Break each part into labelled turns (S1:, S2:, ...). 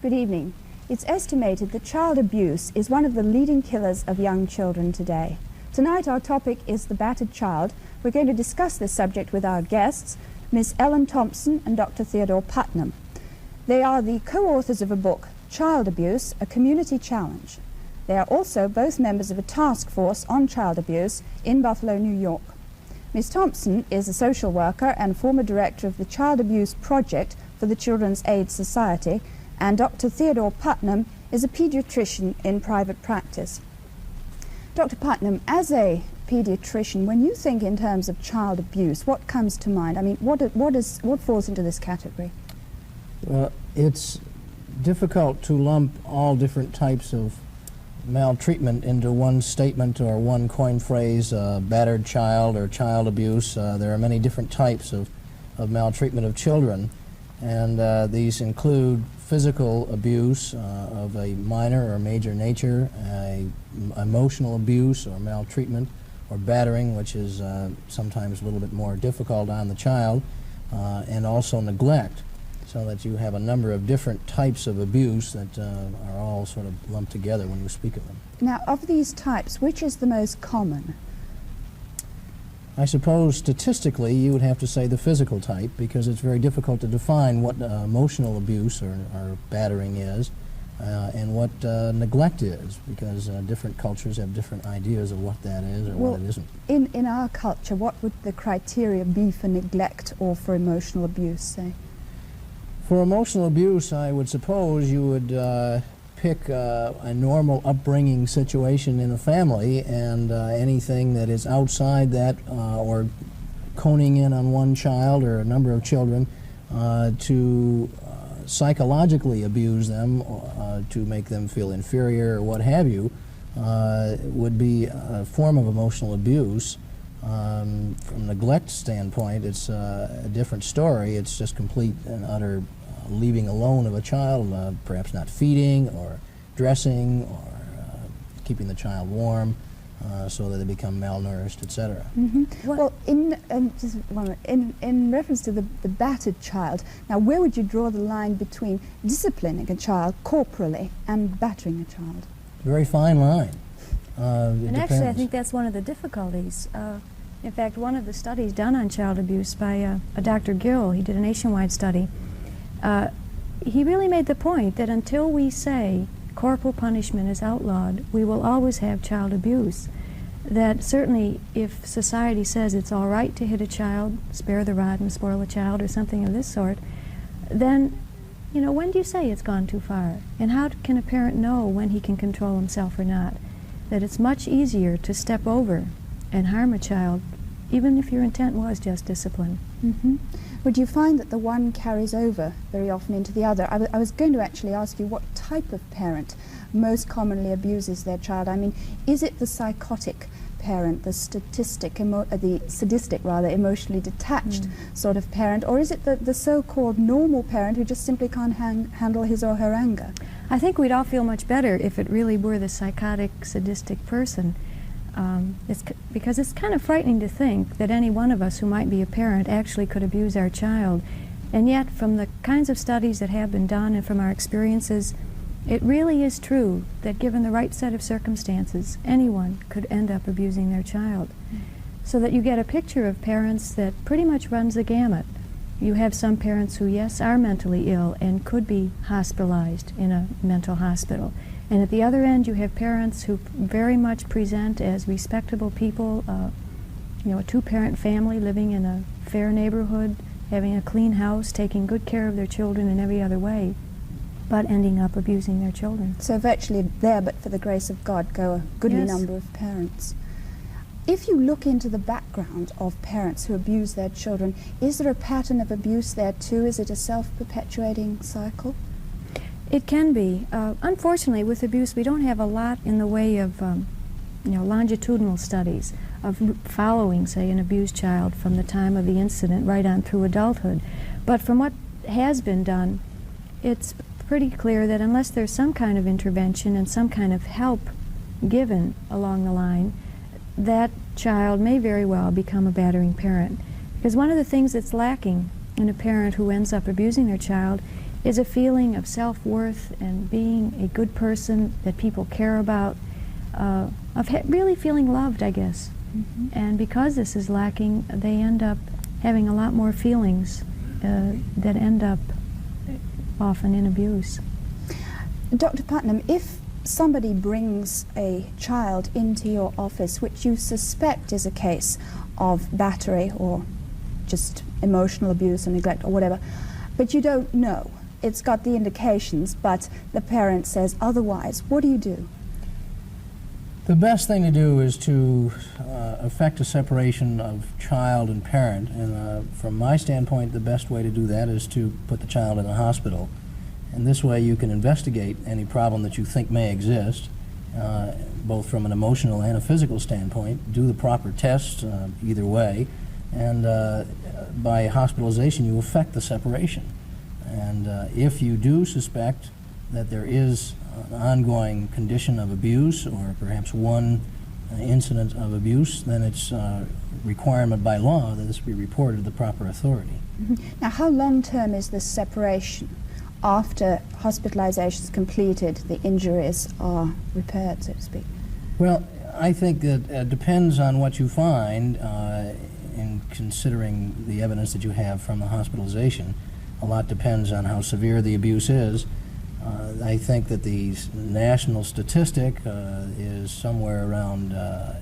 S1: Good evening. It's estimated that child abuse is one of the leading killers of young children today. Tonight our topic is the battered child. We're going to discuss this subject with our guests, Miss Ellen Thomson and Dr. Theodore Putnam. They are the co-authors of a book, Child Abuse, A Community Challenge. They are also both members of a task force on child abuse in Buffalo, New York. Miss Thomson is a social worker and former director of the Child Abuse Project for the Children's Aid Society, and Dr. Theodore Putnam is a pediatrician in private practice. Dr. Putnam, as a pediatrician, when you think in terms of child abuse, what comes to mind? I mean, what falls into this category?
S2: Well, it's difficult to lump all different types of maltreatment into one statement or one coin phrase, battered child or child abuse. There are many different types of maltreatment of children, and these include physical abuse of a minor or major nature, emotional abuse or maltreatment, or battering, which is sometimes a little bit more difficult on the child, and also neglect, so that you have a number of different types of abuse that are all sort of lumped together when you speak of them.
S1: Now, of these types, which is the most common?
S2: I suppose statistically you would have to say the physical type, because it's very difficult to define what emotional abuse or battering is and what neglect is, because different cultures have different ideas of what that is or what it isn't.
S1: In our culture, what would the criteria be for neglect or for emotional abuse, say?
S2: For emotional abuse, I would suppose you would pick a normal upbringing situation in a family, and anything that is outside that or coning in on one child or a number of children to psychologically abuse them, to make them feel inferior or what have you, would be a form of emotional abuse. From a neglect standpoint, it's a different story. It's just complete and utter leaving alone of a child, perhaps not feeding or dressing or keeping the child warm so that they become malnourished, etc.
S1: Mm-hmm. Well, just one minute, in reference to the battered child, now where would you draw the line between disciplining a child corporally and battering a child?
S2: Very fine line.
S3: And actually, I think that's one of the difficulties. In fact, one of the studies done on child abuse by a Dr. Gill, he did a nationwide study, he really made the point that until we say corporal punishment is outlawed, we will always have child abuse. That certainly if society says it's all right to hit a child, spare the rod and spoil a child, or something of this sort, then, you know, when do you say it's gone too far? And how can a parent know when he can control himself or not? That it's much easier to step over and harm a child, even if your intent was just discipline.
S1: Mm-hmm. Would you find that the one carries over very often into the other? I was going to actually ask you what type of parent most commonly abuses their child. I mean, is it the psychotic parent, the sadistic, emotionally detached sort of parent, or is it the so-called normal parent who just simply can't handle his or her anger?
S3: I think we'd all feel much better if it really were the psychotic, sadistic person. Because it's kind of frightening to think that any one of us who might be a parent actually could abuse our child. And yet, from the kinds of studies that have been done and from our experiences, it really is true that given the right set of circumstances, anyone could end up abusing their child. So that you get a picture of parents that pretty much runs the gamut. You have some parents who, yes, are mentally ill and could be hospitalized in a mental hospital. And at the other end, you have parents who very much present as respectable people, you know, a two-parent family living in a fair neighborhood, having a clean house, taking good care of their children in every other way, but ending up abusing their children.
S1: So virtually there, but for the grace of God, go a goodly number of parents. If you look into the background of parents who abuse their children, is there a pattern of abuse there too? Is it a self-perpetuating cycle?
S3: It can be. Unfortunately, with abuse, we don't have a lot in the way of longitudinal studies of following, say, an abused child from the time of the incident right on through adulthood. But from what has been done, it's pretty clear that unless there's some kind of intervention and some kind of help given along the line, that child may very well become a battering parent. Because one of the things that's lacking in a parent who ends up abusing their child is a feeling of self-worth and being a good person that people care about, of really feeling loved, I guess. And because this is lacking, they end up having a lot more feelings that end up often in abuse.
S1: Dr. Putnam, if somebody brings a child into your office which you suspect is a case of battery or just emotional abuse or neglect or whatever, but you don't know, it's got the indications, but the parent says otherwise, what do you do?
S2: The best thing to do is to effect a separation of child and parent, and from my standpoint, the best way to do that is to put the child in a hospital. And this way you can investigate any problem that you think may exist, both from an emotional and a physical standpoint, do the proper tests either way, and by hospitalization you effect the separation. And if you do suspect that there is an ongoing condition of abuse or perhaps one incident of abuse, then it's a requirement by law that this be reported to the proper authority.
S1: Now, how long-term is this separation? After hospitalization is completed, the injuries are repaired, so to speak?
S2: Well, I think that it depends on what you find in considering the evidence that you have from the hospitalization. A lot depends on how severe the abuse is. I think that the national statistic is somewhere around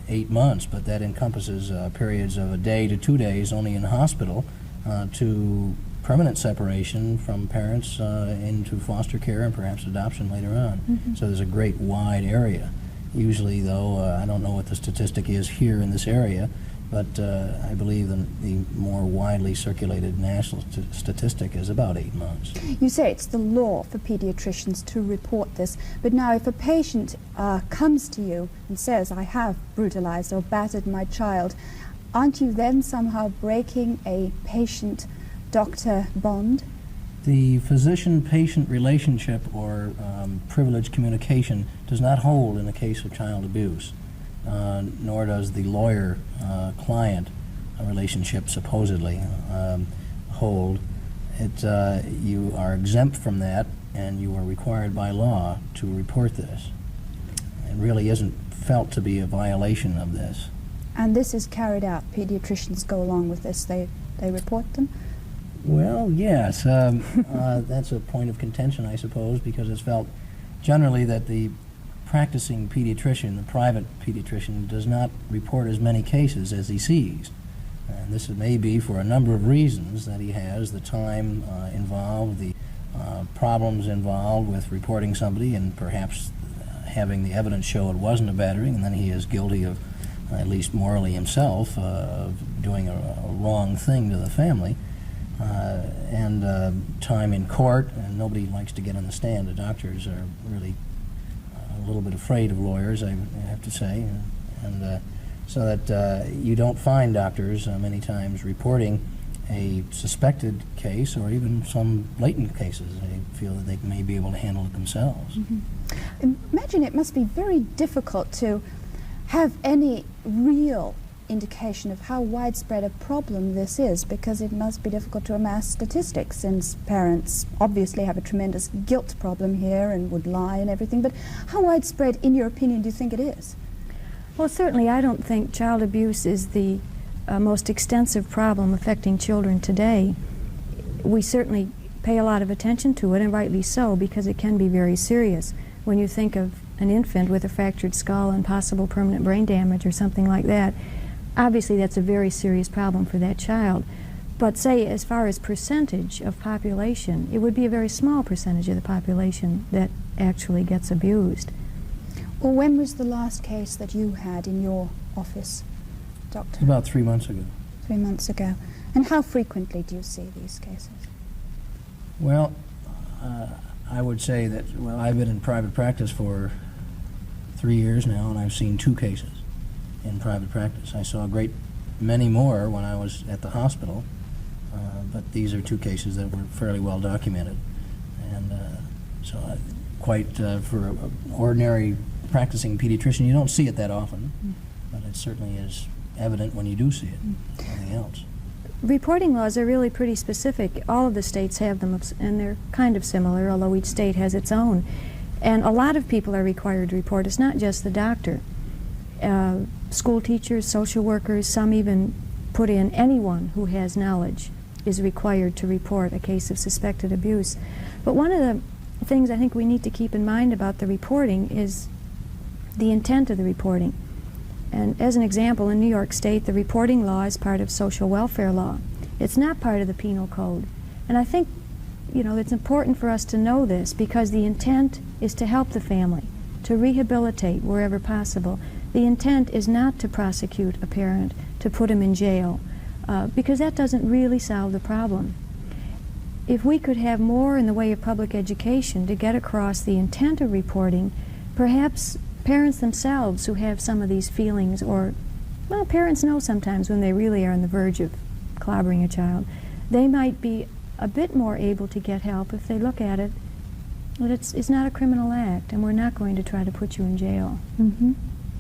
S2: 8 months, but that encompasses periods of a day to 2 days only in hospital to permanent separation from parents into foster care and perhaps adoption later on. So there's a great wide area. Usually, though, I don't know what the statistic is here in this area, but I believe the more widely circulated national statistic is about 8 months.
S1: You say it's the law for pediatricians to report this, but now if a patient comes to you and says, I have brutalized or battered my child, aren't you then somehow breaking a patient-doctor bond?
S2: The physician-patient relationship or privileged communication does not hold in the case of child abuse. Nor does the lawyer-client relationship supposedly hold. You are exempt from that, and you are required by law to report this. It really isn't felt to be a violation of this.
S1: And this is carried out. Pediatricians go along with this. They report them?
S2: Well, yes. That's a point of contention, I suppose, because it's felt generally that the practicing pediatrician, the private pediatrician, does not report as many cases as he sees. And this may be for a number of reasons, that he has the time involved, the problems involved with reporting somebody, and perhaps having the evidence show it wasn't a battering, and then he is guilty of, at least morally himself, of doing a wrong thing to the family. And time in court, and nobody likes to get on the stand. The doctors are really a little bit afraid of lawyers, I have to say, and so that you don't find doctors many times reporting a suspected case or even some blatant cases. They feel that they may be able to handle it themselves.
S1: Imagine it must be very difficult to have any real indication of how widespread a problem this is, because it must be difficult to amass statistics, since parents obviously have a tremendous guilt problem here and would lie and everything. But how widespread, in your opinion, do you think it is?
S3: Well, certainly I don't think child abuse is the most extensive problem affecting children today. We certainly pay a lot of attention to it, and rightly so, because it can be very serious. When you think of an infant with a fractured skull and possible permanent brain damage or something like that, obviously that's a very serious problem for that child. But say, as far as percentage of population, it would be a very small percentage of the population that actually gets abused.
S1: Well, when was the last case that you had in your office, Doctor?
S2: About 3 months ago.
S1: 3 months ago. And how frequently do you see these cases?
S2: Well, I would say that, well, I've been in private practice for 3 years now, and I've seen 2 cases in private practice. I saw a great many more when I was at the hospital, but these are 2 cases that were fairly well documented. And so quite for an ordinary practicing pediatrician, you don't see it that often, but it certainly is evident when you do see it. Anything else?
S3: reporting laws are really pretty specific. All of the states have them, and they're kind of similar, although each state has its own. And a lot of people are required to report. It's not just the doctor. School teachers, social workers, some even put in anyone who has knowledge is required to report a case of suspected abuse. But one of the things I think we need to keep in mind about the reporting is the intent of the reporting. And as an example, in New York State, the reporting law is part of social welfare law. It's not part of the penal code. And I think, you know, it's important for us to know this because the intent is to help the family, to rehabilitate wherever possible. The intent is not to prosecute a parent, to put him in jail, because that doesn't really solve the problem. If we could have more in the way of public education to get across the intent of reporting, perhaps parents themselves who have some of these feelings, or, well, parents know sometimes when they really are on the verge of clobbering a child, they might be a bit more able to get help if they look at it that it's not a criminal act and we're not going to try to put you in jail.
S1: Mm-hmm.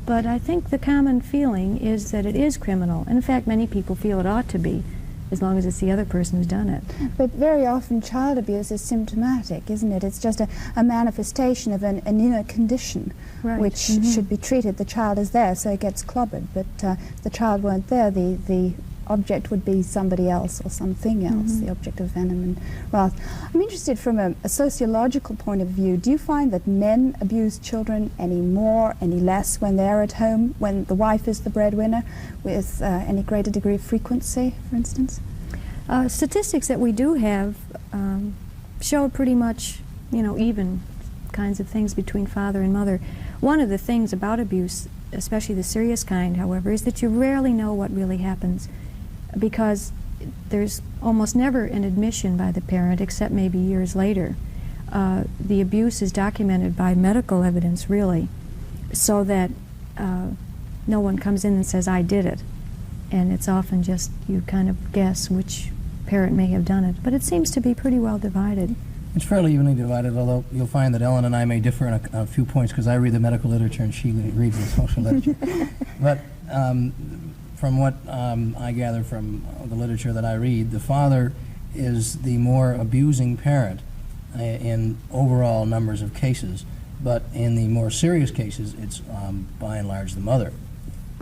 S3: But I think the common feeling is that it is criminal. And in fact, many people feel it ought to be, as long as it's the other person who's done it.
S1: But very often child abuse is symptomatic, isn't it? It's just a manifestation of an inner condition,
S3: Right.
S1: which
S3: Mm-hmm.
S1: should be treated. The child is there, so it gets clobbered. But if the child weren't there, the object would be somebody else or something else,
S3: Mm-hmm.
S1: the object of venom and wrath. I'm interested from a sociological point of view. Do you find that men abuse children any more, any less when they're at home, when the wife is the breadwinner, with any greater degree of frequency, for instance?
S3: Statistics that we do have show pretty much, you know, even kinds of things between father and mother. One of the things about abuse, especially the serious kind, however, is that you rarely know what really happens, because there's almost never an admission by the parent, except maybe years later. The abuse is documented by medical evidence, really, so that no one comes in and says, I did it. And it's often just you kind of guess which parent may have done it. But it seems to be pretty well divided.
S2: It's fairly evenly divided, although you'll find that Ellen and I may differ on a few points because I read the medical literature and she reads the social literature. But from what I gather from the literature that I read, the father is the more abusing parent in overall numbers of cases, but in the more serious cases, it's by and large the mother.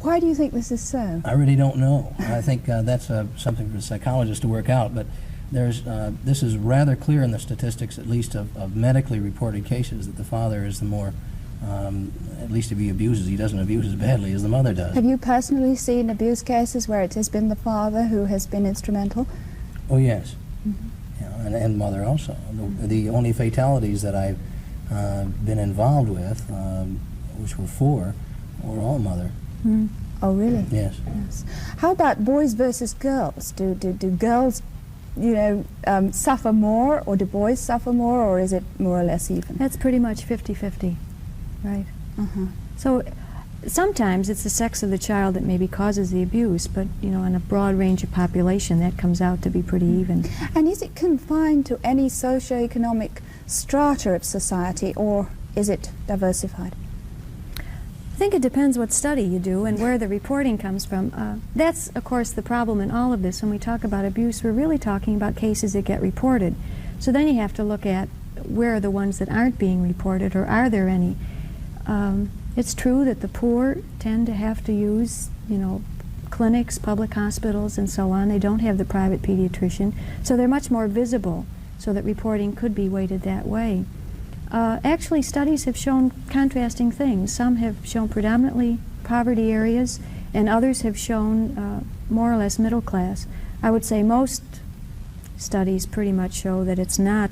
S1: Why do you think this is so?
S2: I really don't know. I think that's something for a psychologist to work out, but there's this is rather clear in the statistics, at least of medically reported cases, that the father is the more, at least if he abuses, he doesn't abuse as badly as the mother does.
S1: Have you personally seen abuse cases where it has been the father who has been instrumental?
S2: Oh, yes.
S1: Mm-hmm.
S2: Yeah, and mother also. The only fatalities that I've been involved with, which were 4, were all mother.
S3: Mm.
S1: Oh, really?
S2: Yes.
S1: Yes. How about boys versus girls? Do girls, you know, suffer more, or do boys suffer more, or is it more or less even?
S3: That's pretty much 50-50, right?
S1: Uh-huh.
S3: So sometimes it's the sex of the child that maybe causes the abuse, but, you know, in a broad range of population, that comes out to be pretty even.
S1: And is it confined to any socioeconomic strata of society, or is it diversified?
S3: I think it depends what study you do and where the reporting comes from. That's, of course, the problem in all of this. When we talk about abuse, we're really talking about cases that get reported. So then you have to look at where are the ones that aren't being reported, or are there any? It's true that the poor tend to have to use, you know, clinics, public hospitals, and so on. They don't have the private pediatrician, so they're much more visible, so that reporting could be weighted that way. Actually, studies have shown contrasting things. Some have shown predominantly poverty areas, and others have shown more or less middle class. I would say most studies pretty much show that it's not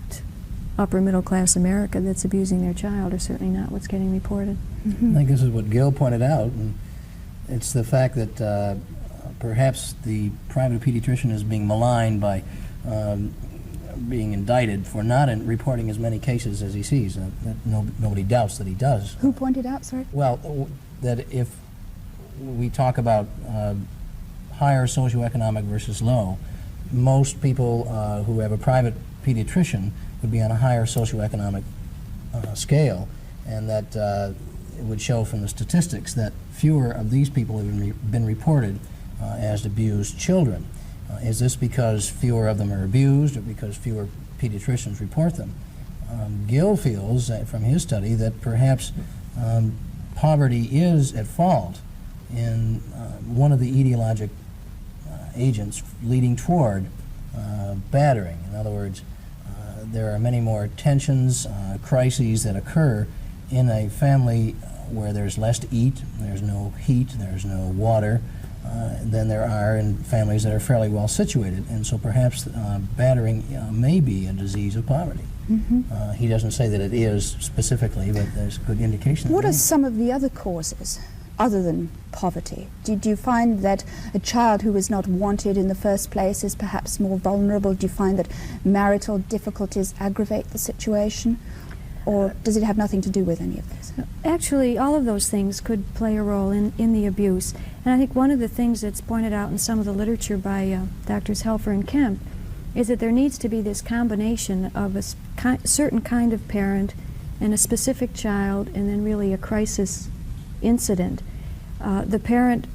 S3: upper middle class America that's abusing their child, or certainly not what's getting reported.
S1: Mm-hmm.
S2: I think this is what Gil pointed out, and it's the fact that perhaps the private pediatrician is being maligned by being indicted for not reporting as many cases as he sees. That nobody doubts that he does.
S1: Who pointed out, sorry?
S2: Well, that if we talk about higher socioeconomic versus low, most people who have a private pediatrician would be on a higher socioeconomic scale, and that it would show from the statistics that fewer of these people have been reported as abused children. Is this because fewer of them are abused or because fewer pediatricians report them? Gill feels from his study that perhaps poverty is at fault in one of the etiologic agents leading toward battering. In other words, there are many more tensions, crises that occur in a family where there's less to eat, there's no heat, there's no water, than there are in families that are fairly well situated. And so perhaps battering may be a disease of poverty.
S1: Mm-hmm.
S2: He doesn't say that it is specifically, but there's good indication.
S1: What are some of the other causes other than poverty? Do you find that a child who is not wanted in the first place is perhaps more vulnerable? Do you find that marital difficulties aggravate the situation? Or does it have nothing to do with any of this?
S3: Actually, all of those things could play a role in the abuse. And I think one of the things that's pointed out in some of the literature by Drs. Helfer and Kemp is that there needs to be this combination of a certain kind of parent and a specific child, and then really a crisis incident. The parent,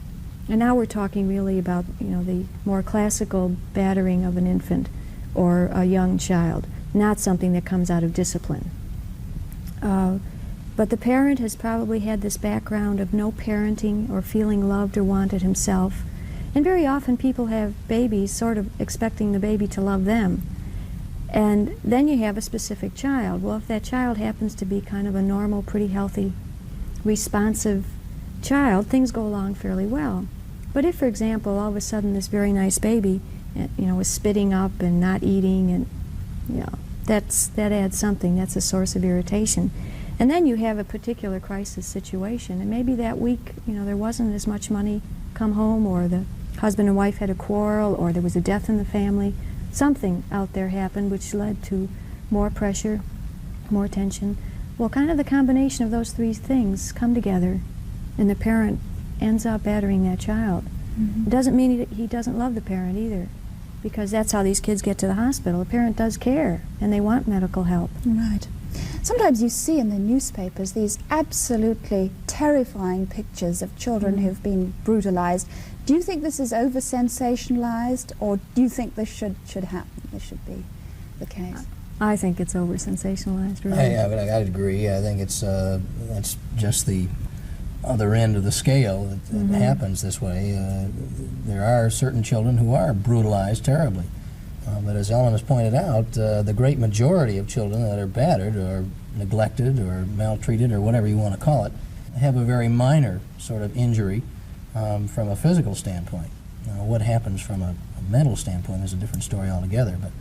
S3: and now we're talking really about, the more classical battering of an infant or a young child, not something that comes out of discipline. But the parent has probably had this background of no parenting or feeling loved or wanted himself. And very often people have babies sort of expecting the baby to love them. And then you have a specific child. Well, if that child happens to be kind of a normal, pretty healthy, responsive child, things go along fairly well. But if, for example, all of a sudden this very nice baby, is spitting up and not eating, and, that adds something. That's a source of irritation. And then you have a particular crisis situation, and maybe that week, there wasn't as much money come home, or the husband and wife had a quarrel, or there was a death in the family. Something out there happened which led to more pressure, more tension. Well, kind of the combination of those three things come together, and the parent ends up battering that child.
S1: Mm-hmm.
S3: It doesn't mean he doesn't love the parent either, because that's how these kids get to the hospital. The parent does care, and they want medical help.
S1: Right. Sometimes you see in the newspapers these absolutely terrifying pictures of children who've been brutalized. Do you think this is over-sensationalized, or do you think this should happen? This should be the case?
S3: I think it's over-sensationalized, really.
S2: I agree. I think it's that's just the other end of the scale that happens this way. There are certain children who are brutalized terribly. But as Ellen has pointed out, the great majority of children that are battered or neglected or maltreated or whatever you want to call it have a very minor sort of injury from a physical standpoint. What happens from a mental standpoint is a different story altogether, but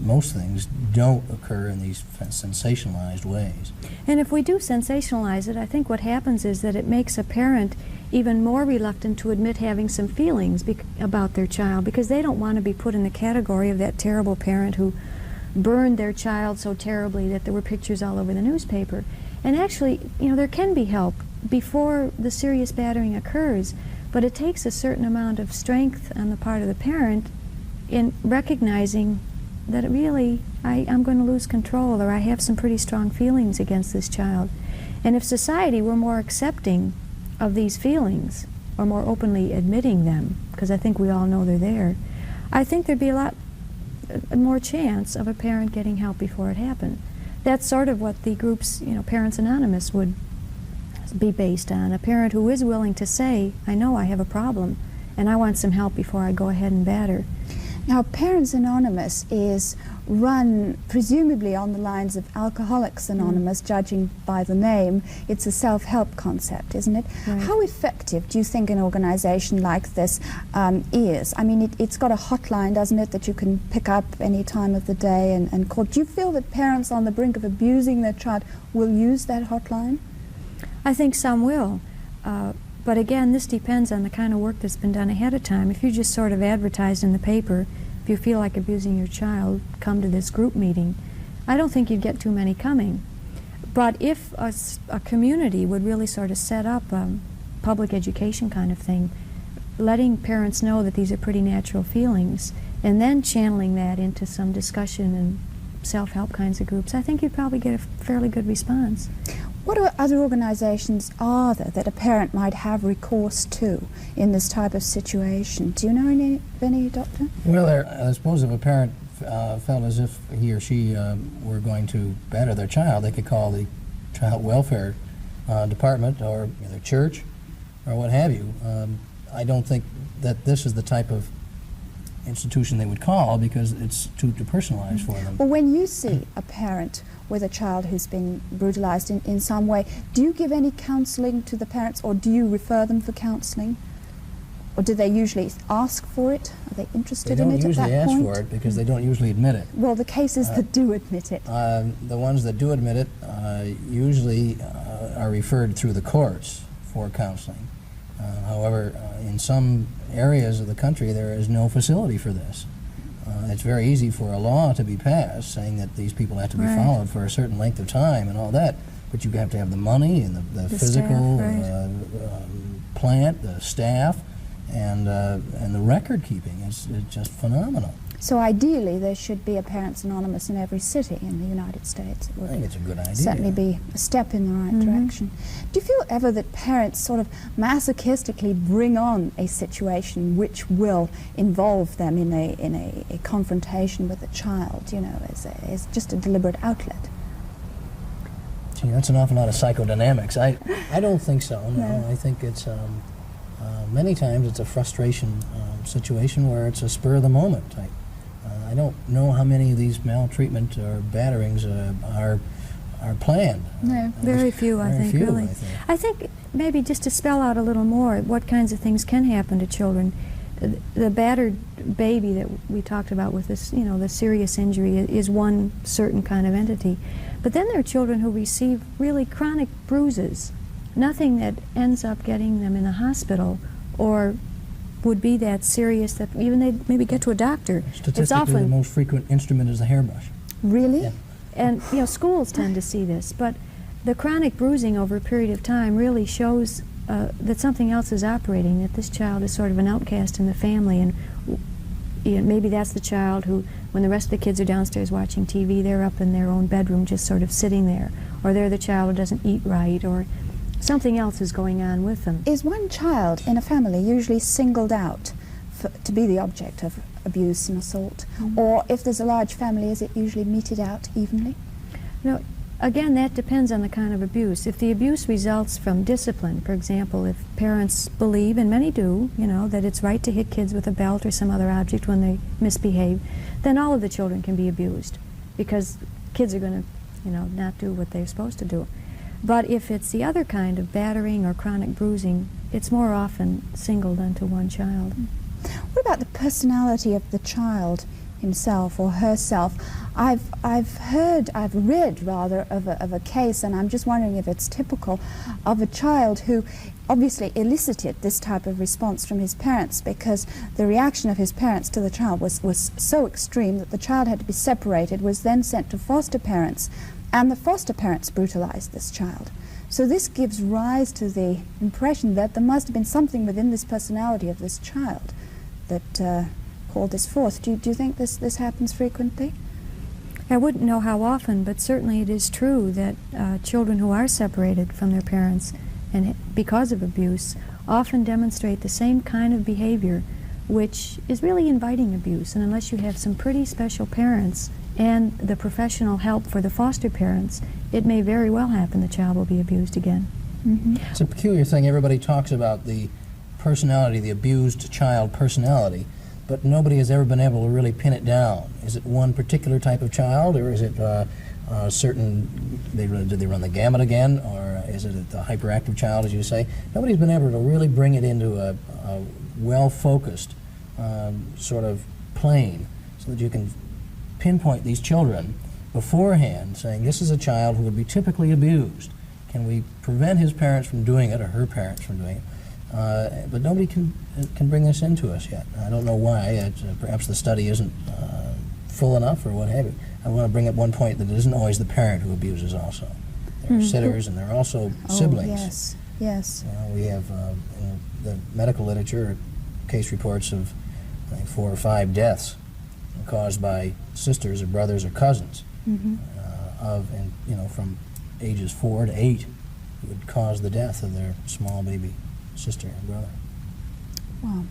S2: most things don't occur in these sensationalized ways.
S3: And if we do sensationalize it, I think what happens is that it makes a parent even more reluctant to admit having some feelings about their child, because they don't want to be put in the category of that terrible parent who burned their child so terribly that there were pictures all over the newspaper. And actually, there can be help before the serious battering occurs, but it takes a certain amount of strength on the part of the parent in recognizing that I'm going to lose control, or I have some pretty strong feelings against this child. And if society were more accepting of these feelings, or more openly admitting them, because I think we all know they're there, I think there'd be a lot more chance of a parent getting help before it happened. That's sort of what the group's, Parents Anonymous would be based on. A parent who is willing to say, I know I have a problem, and I want some help before I go ahead and batter.
S1: Now, Parents Anonymous is run presumably on the lines of Alcoholics Anonymous, judging by the name. It's a self-help concept, isn't it?
S3: Right.
S1: How effective do you think an organization like this is? I mean, it's got a hotline, doesn't it, that you can pick up any time of the day and call. Do you feel that parents on the brink of abusing their child will use that hotline?
S3: I think some will. But again, this depends on the kind of work that's been done ahead of time. If you just sort of advertised in the paper, if you feel like abusing your child, come to this group meeting, I don't think you'd get too many coming. But if a community would really sort of set up a public education kind of thing, letting parents know that these are pretty natural feelings, and then channeling that into some discussion and self-help kinds of groups, I think you'd probably get a fairly good response.
S1: What other organizations are there that a parent might have recourse to in this type of situation? Do you know any, Doctor?
S2: Well, I suppose if a parent felt as if he or she were going to batter their child, they could call the child welfare department or their church or what have you. I don't think that this is the type of institution they would call because it's too personalized for them.
S1: Well, when you see a parent with a child who's been brutalized in some way, do you give any counseling to the parents, or do you refer them for counseling? Or do they usually ask for it? Are they interested in it at that point?
S2: They don't usually ask for it because they don't usually admit it.
S1: Well, the cases that do admit it.
S2: The ones that do admit it usually are referred through the courts for counseling. However, in some areas of the country there is no facility for this. It's very easy for a law to be passed saying that these people have to be followed for a certain length of time and all that, but you have to have the money and the physical plant, the staff, and the record keeping. It's just phenomenal.
S1: So ideally there should be a Parents Anonymous in every city in the United States. It would
S2: I think it's a good idea.
S1: certainly be a step in the right direction. Do you feel ever that parents sort of masochistically bring on a situation which will involve them in a confrontation with a child, you know, as just a deliberate outlet?
S2: Gee, that's an awful lot of psychodynamics. I don't think so, no. I think it's, many times it's a frustration situation where it's a spur of the moment type. I don't know how many of these maltreatment or batterings are planned.
S3: No, very few, I think, really. I think maybe just to spell out a little more what kinds of things can happen to children. The battered baby that we talked about with this, you know, the serious injury is one certain kind of entity. But then there are children who receive really chronic bruises, nothing that ends up getting them in the hospital or would be that serious that even they maybe get to a doctor.
S2: Statistically,
S3: it's often
S2: the most frequent instrument is the hairbrush.
S1: Really?
S2: Yeah.
S3: And you know, schools tend to see this, but the chronic bruising over a period of time really shows that something else is operating, that this child is sort of an outcast in the family, and you know, maybe that's the child who, when the rest of the kids are downstairs watching TV, they're up in their own bedroom just sort of sitting there, or they're the child who doesn't eat right, or something else is going on with them.
S1: Is one child in a family usually singled out to be the object of abuse and assault? Or if there's a large family, is it usually meted out evenly?
S3: No, again, that depends on the kind of abuse. If the abuse results from discipline, for example, if parents believe, and many do, you know, that it's right to hit kids with a belt or some other object when they misbehave, then all of the children can be abused because kids are going to, you know, not do what they're supposed to do. But if it's the other kind of battering or chronic bruising, it's more often singled unto one child.
S1: What about the personality of the child himself or herself? I've read rather of a case, and I'm just wondering if it's typical, of a child who obviously elicited this type of response from his parents because the reaction of his parents to the child was so extreme that the child had to be separated, was then sent to foster parents, and the foster parents brutalized this child. So this gives rise to the impression that there must have been something within this personality of this child that called this forth. Do you think this happens frequently?
S3: I wouldn't know how often, but certainly it is true that children who are separated from their parents and because of abuse often demonstrate the same kind of behavior, which is really inviting abuse. And unless you have some pretty special parents and the professional help for the foster parents, it may very well happen the child will be abused again.
S2: It's a peculiar thing. Everybody talks about the personality, the abused child personality, but nobody has ever been able to really pin it down. Is it one particular type of child, or is it certain, did they run the gamut again, or is it the hyperactive child, as you say? Nobody's been able to really bring it into a well-focused sort of plane so that you can pinpoint these children beforehand, saying this is a child who would be typically abused. Can we prevent his parents from doing it, or her parents from doing it? But nobody can bring this into us yet. I don't know why. Perhaps the study isn't full enough, or what have you. I want to bring up one point that it isn't always the parent who abuses also. There are sitters, and there are also siblings.
S1: Yes.
S2: We have in the medical literature case reports of, I think, 4 or 5 deaths caused by sisters or brothers or cousins from ages 4 to 8 would cause the death of their small baby sister and brother.
S1: Wow.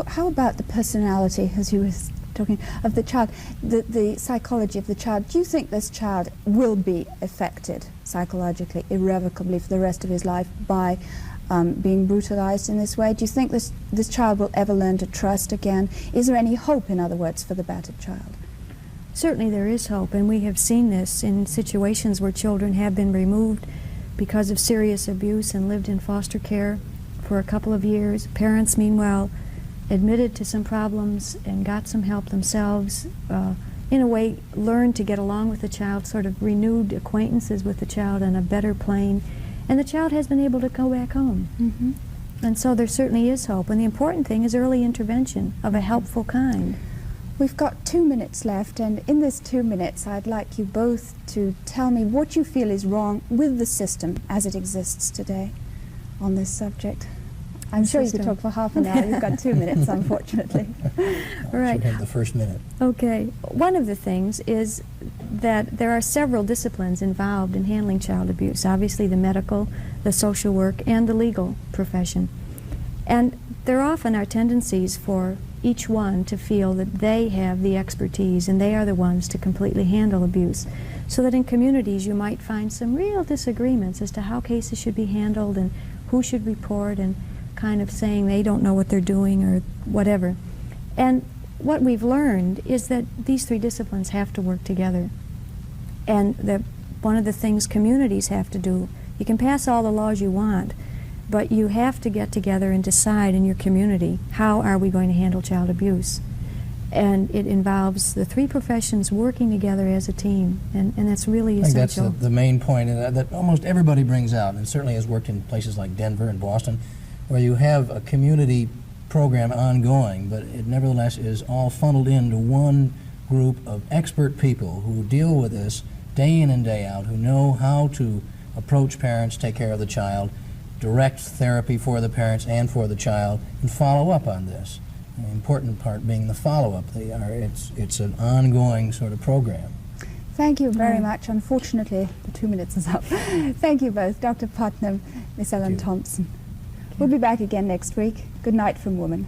S1: How about the personality, as you were talking, of the child, the psychology of the child? Do you think this child will be affected psychologically, irrevocably for the rest of his life by being brutalized in this way? Do you think this child will ever learn to trust again? Is there any hope, in other words, for the battered child?
S3: Certainly there is hope, and we have seen this in situations where children have been removed because of serious abuse and lived in foster care for a couple of years. Parents, meanwhile, admitted to some problems and got some help themselves, in a way learned to get along with the child, sort of renewed acquaintances with the child on a better plane, and the child has been able to go back home.
S1: Mm-hmm.
S3: And so there certainly is hope, and the important thing is early intervention of a helpful kind.
S1: We've got 2 minutes left, and in this 2 minutes I'd like you both to tell me what you feel is wrong with the system as it exists today on this subject. I'm sure you could talk for half an hour. You've got 2 minutes, unfortunately.
S3: Right.
S2: You have the first minute.
S3: Okay. One of the things is that there are several disciplines involved in handling child abuse. Obviously the medical, the social work, and the legal profession. And there often are tendencies for each one to feel that they have the expertise and they are the ones to completely handle abuse. So that in communities you might find some real disagreements as to how cases should be handled and who should report, and kind of saying they don't know what they're doing or whatever. And what we've learned is that these three disciplines have to work together. And that one of the things communities have to do, you can pass all the laws you want, but you have to get together and decide in your community, how are we going to handle child abuse? And it involves the three professions working together as a team, and that's really essential.
S2: I think that's the main point that almost everybody brings out, and certainly has worked in places like Denver and Boston, where you have a community program ongoing, but it nevertheless is all funneled into one group of expert people who deal with this day in and day out, who know how to approach parents, take care of the child, direct therapy for the parents and for the child, and follow up on this. The important part being the follow-up. It's an ongoing sort of program.
S1: Thank you very much. Unfortunately, the 2 minutes is up. Thank you both, Dr. Putnam, Miss Ellen Thomson. We'll be back again next week. Good night from Woman.